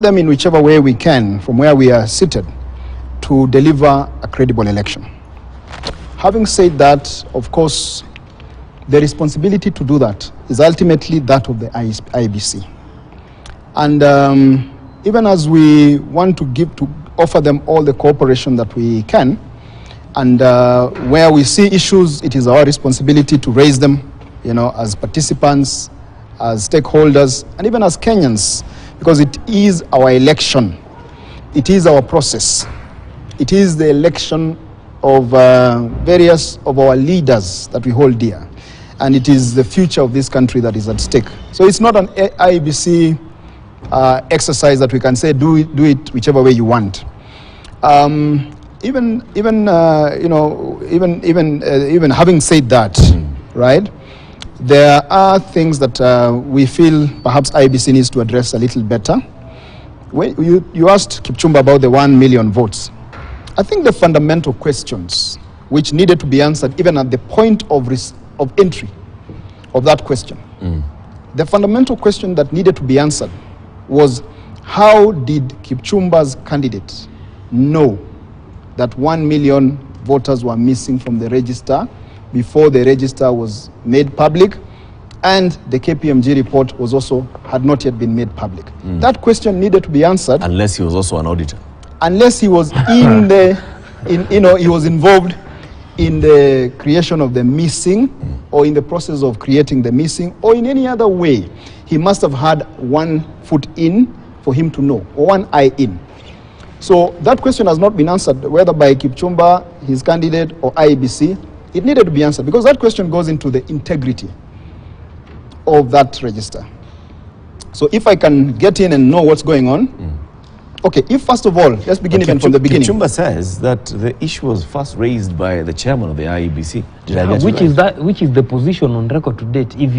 them in whichever way we can from where we are seated to deliver a credible election. Having said that, of course, the responsibility to do that is ultimately that of the IEBC. And even as we want to offer them all the cooperation that we can, and where we see issues, it is our responsibility to raise them, as participants, as stakeholders, and even as Kenyans, because it is our election. It is our process. It is the election of various of our leaders that we hold dear. And it is the future of this country that is at stake. So it's not an IEBC exercise that we can say, do it whichever way you want. Even having said that, right? There are things that we feel perhaps IEBC needs to address a little better. When you asked Kipchumba about the 1 million votes. I think the fundamental questions which needed to be answered even at the point of entry of that question. The fundamental question that needed to be answered was, how did Kipchumba's candidate know that 1 million voters were missing from the register before the register was made public, and the KPMG report had not yet been made public? That question needed to be answered. Unless he was also an auditor. Unless he was he was involved in the creation of the missing, or in the process of creating the missing, or in any other way. He must have had one foot in for him to know, or one eye in. So that question has not been answered, whether by Kipchumba, his candidate, or IEBC. It needed to be answered, because that question goes into the integrity of that register. So if I can get in and know what's going on, okay, if first of all, let's begin even from the beginning. Kipchumba says that the issue was first raised by the chairman of the IEBC. Which is the position on record to date. If